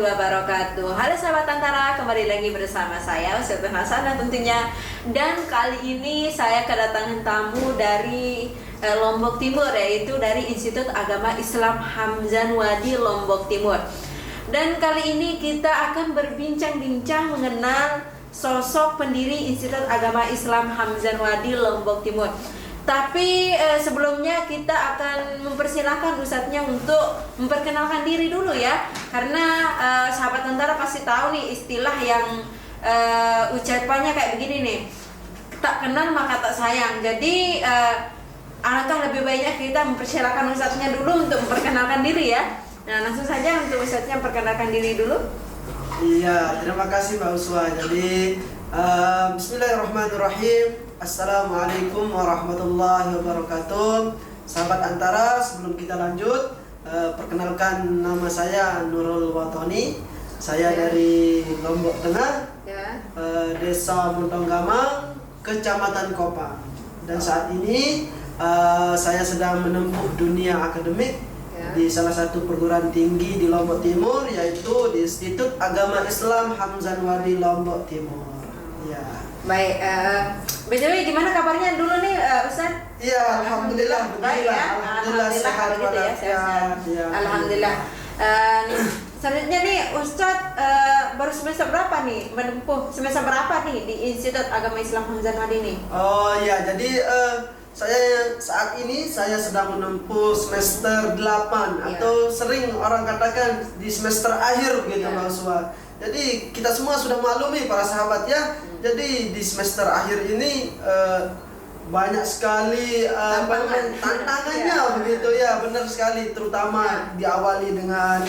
wabarakatuh. Halo sahabat Antara, kembali lagi bersama saya Ustazah Hasanah tentunya. Dan kali ini saya kedatangan tamu dari Lombok Timur, yaitu dari Institut Agama Islam Hamzan Wadi Lombok Timur. Dan kali ini kita akan berbincang-bincang mengenal sosok pendiri Institut Agama Islam Hamzan Wadi Lombok Timur. Tapi sebelumnya kita akan mempersilahkan Ustadznya untuk memperkenalkan diri dulu ya. Karena sahabat Tentara pasti tahu nih istilah yang ucapannya kayak begini nih. Tak kenal maka tak sayang. Jadi alangkah lebih baiknya kita mempersilahkan Ustadznya dulu untuk memperkenalkan diri ya. Nah langsung saja untuk Ustadznya memperkenalkan diri dulu. Iya, terima kasih Mbak Uswa. Jadi Bismillahirrahmanirrahim. Assalamualaikum warahmatullahi wabarakatuh. Sahabat Antara, sebelum kita lanjut, perkenalkan nama saya Nurul Watoni. Saya dari Lombok Tengah, Desa Muntonggamang, Kecamatan Kopang. Dan saat ini saya sedang menempuh dunia akademik di salah satu perguruan tinggi di Lombok Timur, yaitu di Institut Agama Islam Hamzan Wadi Lombok Timur. Ya. Baik, BTW gimana kabarnya dulu nih Ustaz? Iya, alhamdulillah. Baik ya. Alhamdulillah sehat gitu ya, sehat. Ya, alhamdulillah. Selanjutnya nih Ustaz baru semester berapa nih menempuh semester berapa nih di Institut Agama Islam Hamzan Wadi nih? Oh ya, jadi saya saat ini saya sedang menempuh semester 8 atau sering orang katakan di semester akhir gitu Mbak Uswa. Jadi kita semua sudah maklumi para sahabat ya. Jadi di semester akhir ini banyak sekali tantangannya begitu ya, benar sekali, terutama diawali dengan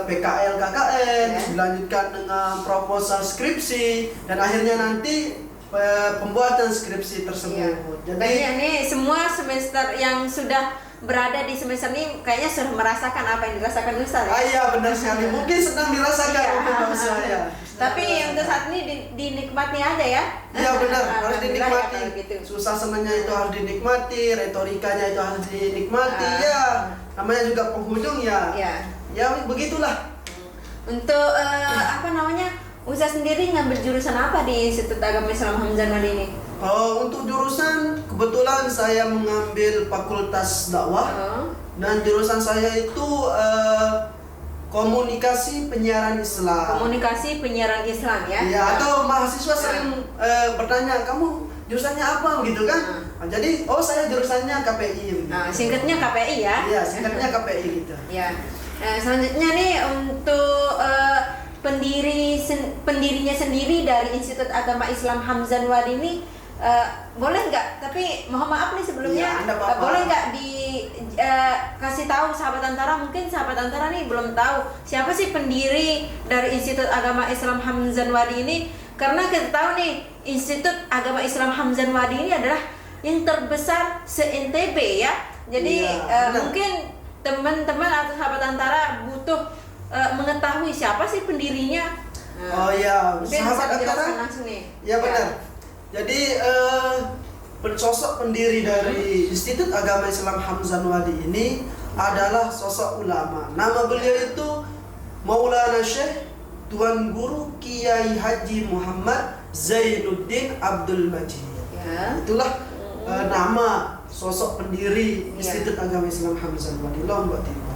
PKL KKN, dilanjutkan dengan proposal skripsi dan akhirnya nanti pembuatan skripsi tersebut. Jadi ini semua semester yang sudah berada di semester ini kayaknya sudah merasakan apa yang dirasakan Ustaz ya? Iya benar sekali, mungkin sedang dirasakan mungkin saya. Tapi untuk saat ini dinikmati aja ya? Iya benar, harus dinikmati. Gitu. Susah senangnya itu harus dinikmati, retorikanya itu harus dinikmati ya. Namanya juga penghujung ya. Ya begitulah. Untuk Ustaz sendiri ngambil jurusan apa di Institut Agama Islam Hamzan Wadi ini? Untuk jurusan kebetulan saya mengambil fakultas dakwah dan jurusan saya itu komunikasi penyiaran Islam. Komunikasi penyiaran Islam ya? Ya, atau mahasiswa sering bertanya, kamu jurusannya apa gitu kan? Jadi, saya jurusannya KPI. Singkatnya KPI ya? Iya, singkatnya KPI gitu. Ya. Selanjutnya nih untuk pendirinya sendiri dari Institut Agama Islam Hamzan Wadi ini boleh nggak? Tapi mohon maaf nih sebelumnya, boleh nggak kasih tahu sahabat Antara, mungkin sahabat Antara nih belum tahu siapa sih pendiri dari Institut Agama Islam Hamzan Wadi ini? Karena kita tahu nih Institut Agama Islam Hamzan Wadi ini adalah yang terbesar se-NTB ya. Jadi mungkin teman-teman atau sahabat Antara butuh mengetahui siapa sih pendirinya. Oh iya, sahabat Antara langsung nih. Ya benar. Jadi sosok pendiri dari Institut Agama Islam Hamzan Wadi ini adalah sosok ulama. Nama beliau itu Maulana Syekh Tuan Guru Kiai Haji Muhammad Zainuddin Abdul Majid. Itulah nama sosok pendiri Institut Agama Islam Hamzan Wadi Lombok Timur.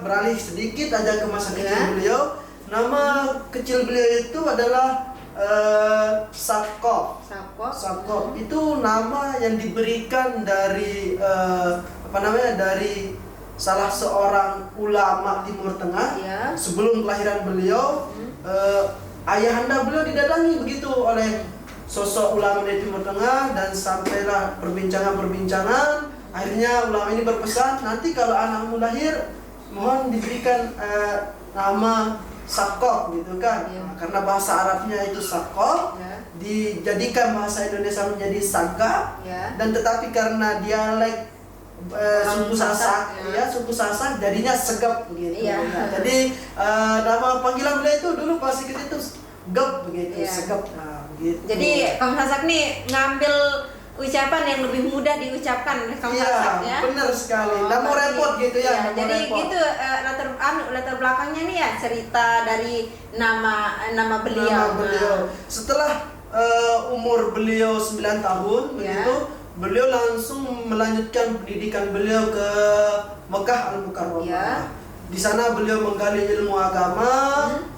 Beralih sedikit aja ke masa kecil beliau. Nama kecil beliau itu adalah Sakop itu nama yang diberikan dari dari salah seorang ulama Timur Tengah. Sebelum kelahiran beliau, ayahanda beliau didatangi begitu oleh sosok ulama dari Timur Tengah, dan sampailah perbincangan. Akhirnya ulama ini berpesan, nanti kalau anakmu lahir mohon diberikan nama Sakop gitu kan. Karena bahasa Arabnya itu Sakop, dijadikan bahasa Indonesia menjadi Saka, dan tetapi karena dialek suku Sasak jadinya Segep begitu. Jadi nama panggilan beliau itu dulu pasti itu Gep begitu, Segep. Gitu. Jadi Kang Sasak nih ngambil ucapan yang lebih mudah diucapkan oleh Kang Hasan ya. Benar sekali. Nggak mau repot gitu ya. Ya jadi gitu latar belakangnya nih ya, cerita dari nama beliau. Nama beliau. Setelah umur beliau 9 tahun begitu, beliau langsung melanjutkan pendidikan beliau ke Mekah Al-Mukarramah. Di sana beliau menggali ilmu agama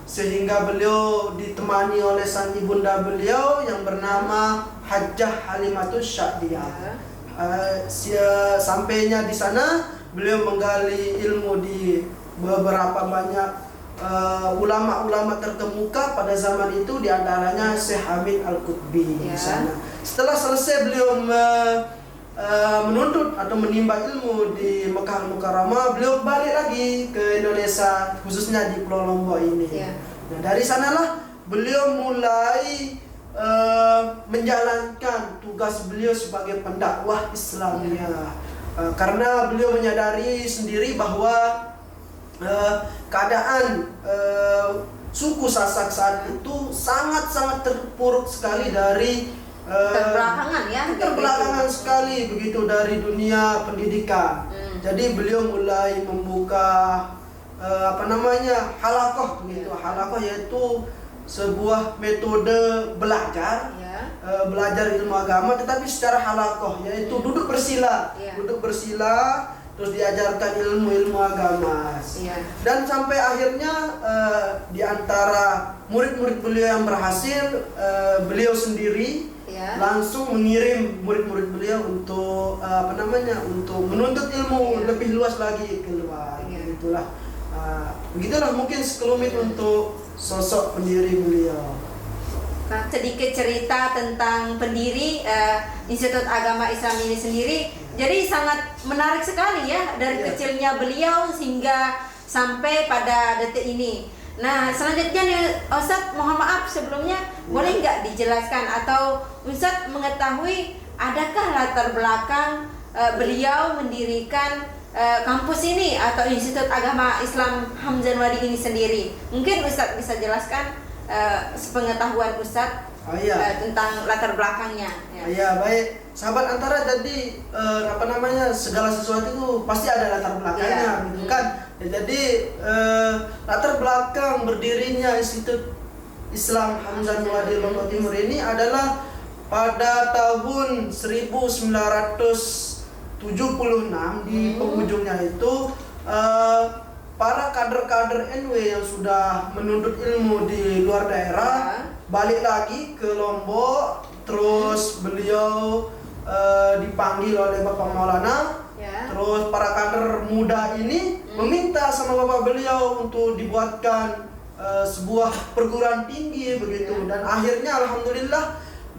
sehingga beliau ditemani oleh sang ibunda beliau yang bernama Hajjah Halimatus Sya'diyah. Sampainya di sana beliau menggali ilmu di beberapa banyak ulama-ulama terkemuka pada zaman itu, diantaranya Syekh Hamid Al-Qutbi di sana. Setelah selesai beliau menuntut atau menimba ilmu di Mekah Al-Mukarramah, beliau balik lagi ke Indonesia, khususnya di Pulau Lombok ini. Nah, dari sanalah beliau mulai menjalankan tugas beliau sebagai pendakwah Islamnya. Karena beliau menyadari sendiri bahwa keadaan suku Sasak saat itu sangat-sangat terpuruk sekali dari terbelakangan sekali begitu dari dunia pendidikan. Jadi beliau mulai membuka halakoh begitu. Halakoh yaitu sebuah metode belajar belajar ilmu agama tetapi secara halakoh, yaitu duduk bersila terus diajarkan ilmu agama. Dan sampai akhirnya di antara murid-murid beliau yang berhasil, beliau sendiri langsung mengirim murid-murid beliau untuk untuk menuntut ilmu lebih luas lagi keluar. Begitulah mungkin sekelumit untuk sosok pendiri beliau. Sedikit cerita tentang pendiri Institut Agama Islam ini sendiri. Jadi sangat menarik sekali ya, dari kecilnya beliau hingga sampai pada detik ini. Nah, selanjutnya nih Ustadz, mohon maaf sebelumnya, boleh nggak dijelaskan atau Ustadz mengetahui adakah latar belakang beliau mendirikan kampus ini atau Institut Agama Islam Hamzan Wadi ini sendiri? Mungkin Ustadz bisa jelaskan sepengetahuan Ustadz tentang latar belakangnya. Baik. Sahabat Antara, jadi segala sesuatu itu pasti ada latar belakangnya gitu kan. Jadi latar belakang berdirinya Institut Islam Hamzan Wadi Lombok Timur ini adalah pada tahun 1976 di penghujungnya itu para kader-kader NW yang sudah menuntut ilmu di luar daerah balik lagi ke Lombok, terus beliau dipanggil oleh Bapak Maulana. Terus para kader muda ini meminta sama bapak beliau untuk dibuatkan sebuah perguruan tinggi begitu. Dan akhirnya alhamdulillah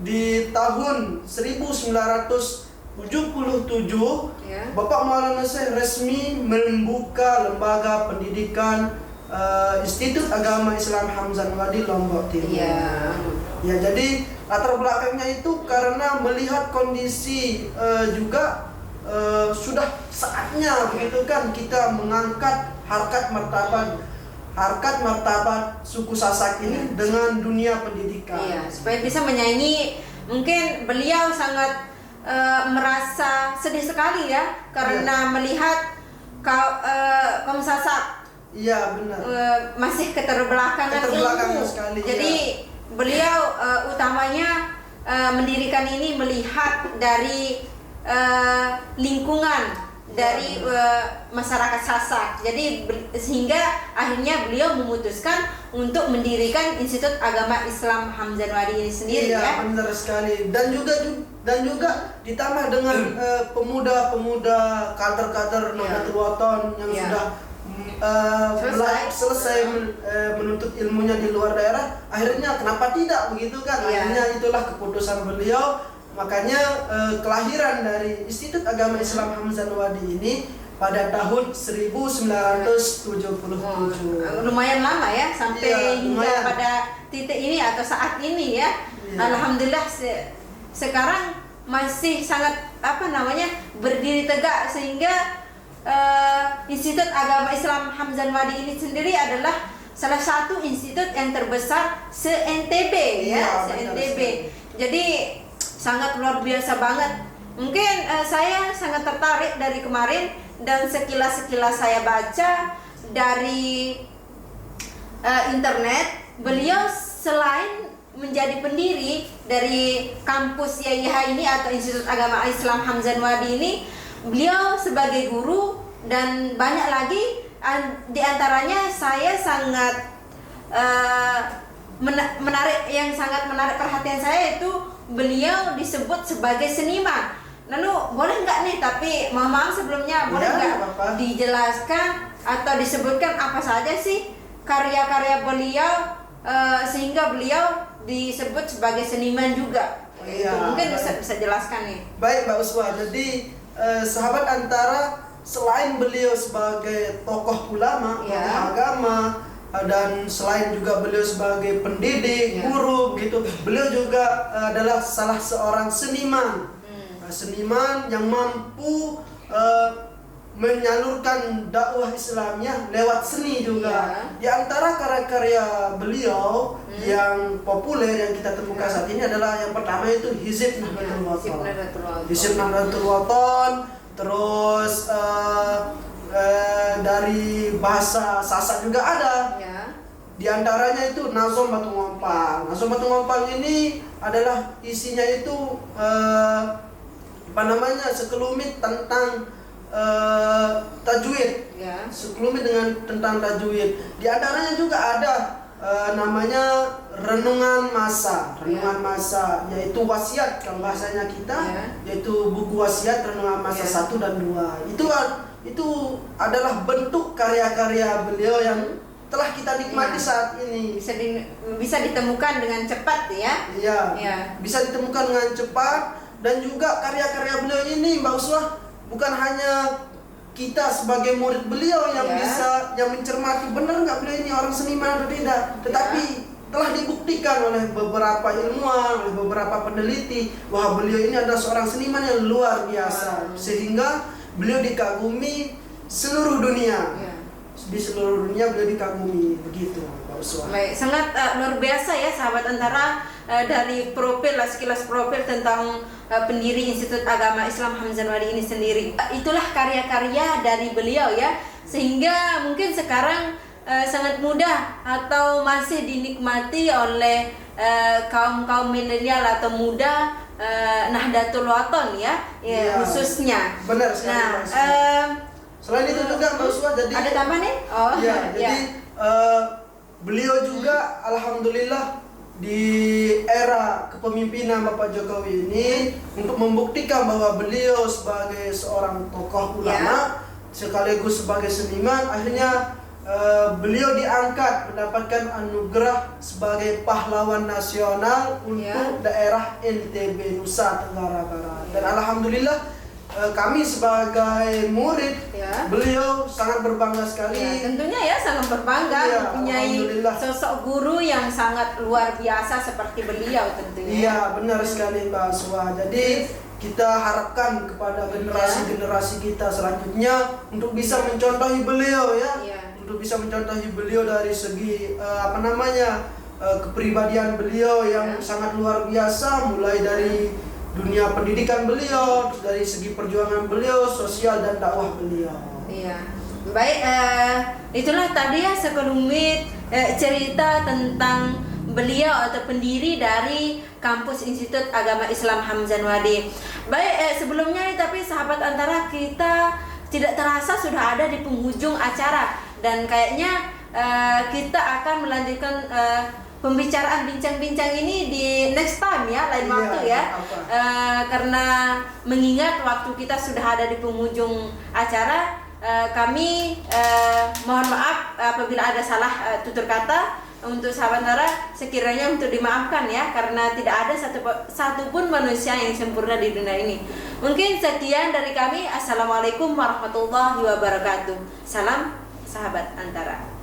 di tahun 1977 Bapak Maulana Syekh resmi membuka lembaga pendidikan Institut Agama Islam Hamzan Wadi Lombok Timur. Jadi latar belakangnya itu karena melihat kondisi juga sudah saatnya begitu kan kita mengangkat harkat martabat suku Sasak ini dengan dunia pendidikan. Supaya bisa menyaingi. Mungkin beliau sangat merasa sedih sekali ya karena melihat kaum Sasak benar. Masih keterbelakangan ilmu. Sekali, jadi beliau utamanya mendirikan ini melihat dari lingkungan dari masyarakat Sasak. Jadi sehingga akhirnya beliau memutuskan untuk mendirikan Institut Agama Islam Hamzan Wadi ini sendiri. Benar sekali. Dan juga ditambah dengan pemuda-pemuda kader-kader Nahdlatul Wathon yang sudah selesai menuntut ilmunya di luar daerah. Akhirnya kenapa tidak begitu kan? Akhirnya itulah keputusan beliau. Makanya kelahiran dari Institut Agama Islam Hamzan Wadi ini pada tahun 1977. Lumayan lama ya sampai hingga pada titik ini atau saat ini ya. Alhamdulillah sekarang masih sangat berdiri tegak sehingga Institut Agama Islam Hamzan Wadi ini sendiri adalah salah satu institut yang terbesar se-NTB se-NTB. Jadi sangat luar biasa banget. Mungkin saya sangat tertarik dari kemarin, dan sekilas-sekilas saya baca dari internet, beliau selain menjadi pendiri dari kampus YIH ini atau Institut Agama Islam Hamzah Anwadi ini, beliau sebagai guru, dan banyak lagi. Di antaranya saya sangat sangat menarik perhatian saya itu beliau disebut sebagai seniman. Lalu boleh nggak nih, tapi mohon maaf sebelumnya, boleh nggak dijelaskan atau disebutkan apa saja sih karya-karya beliau sehingga beliau disebut sebagai seniman juga? Mungkin bisa jelaskan nih. Baik Mbak Uswa, jadi sahabat Antara selain beliau sebagai tokoh ulama, tokoh agama, dan selain juga beliau sebagai pendidik, guru gitu, beliau juga adalah salah seorang seniman. Seniman yang mampu menyalurkan dakwah Islamnya lewat seni juga. Di antara karya-karya beliau yang populer yang kita temukan saat ini adalah yang pertama itu Hizib Nahdlatul Wathon. Hizib Nahdlatul Wathon, terus dari bahasa Sasak juga ada. Di antaranya itu Nazom Batu Ngompang. Nazom Batu Ngompang ini adalah isinya itu sekelumit tentang tajwid, sekelumit tentang tajwid. Di antaranya juga ada namanya renungan masa, yaitu wasiat kalau bahasanya kita, yaitu buku wasiat renungan masa 1 dan 2. Itu adalah bentuk karya-karya beliau yang telah kita nikmati saat ini. Bisa ditemukan dengan cepat ya. Bisa ditemukan dengan cepat. Dan juga karya-karya beliau ini Mbak Uswah, bukan hanya kita sebagai murid beliau yang mencermati benar nggak beliau ini orang seniman atau tidak, tetapi telah dibuktikan oleh beberapa ilmuwan, oleh beberapa peneliti bahwa beliau ini adalah seorang seniman yang luar biasa, sehingga beliau dikagumi seluruh dunia. Di seluruh dunia beliau dikagumi, begitu Mbak Uswah. Baik, sangat luar biasa ya sahabat Antara, dari sekilas profil tentang pendiri Institut Agama Islam Hamzah Anwadi ini sendiri. Itulah karya-karya dari beliau ya, sehingga mungkin sekarang sangat mudah atau masih dinikmati oleh kaum milenial atau muda Nahdlatul Wathon khususnya. Benar sekali. Selain itu juga Mbak Uswah, jadi ada tambah nih? Beliau juga alhamdulillah di era kepemimpinan Bapak Jokowi ini untuk membuktikan bahwa beliau sebagai seorang tokoh ulama sekaligus sebagai seniman, akhirnya beliau diangkat mendapatkan anugerah sebagai pahlawan nasional untuk daerah NTB Nusa Tenggara Barat. Dan alhamdulillah kami sebagai murid beliau sangat berbangga sekali. Tentunya ya sangat berbangga mempunyai sosok guru yang sangat luar biasa seperti beliau tentunya. Iya, benar sekali Mbak Uswah. Jadi kita harapkan kepada generasi-generasi kita selanjutnya untuk bisa mencontohi beliau untuk bisa mencontohi beliau dari segi kepribadian beliau yang sangat luar biasa, mulai dari dunia pendidikan beliau, dari segi perjuangan beliau, sosial dan dakwah beliau. Baik, itulah tadi ya sekelumit cerita tentang beliau atau pendiri dari kampus Institut Agama Islam Hamzah Anwadi. Baik, sebelumnya nih, tapi sahabat Antara, kita tidak terasa sudah ada di penghujung acara, dan kayaknya kita akan melanjutkan pembicaraan bincang-bincang ini di next time ya, lain waktu ya. Karena mengingat waktu kita sudah ada di penghujung acara, kami mohon maaf apabila ada salah tutur kata. Untuk sahabat Antara, sekiranya untuk dimaafkan ya, karena tidak ada satupun manusia yang sempurna di dunia ini. Mungkin sekian dari kami. Assalamualaikum warahmatullahi wabarakatuh. Salam sahabat Antara.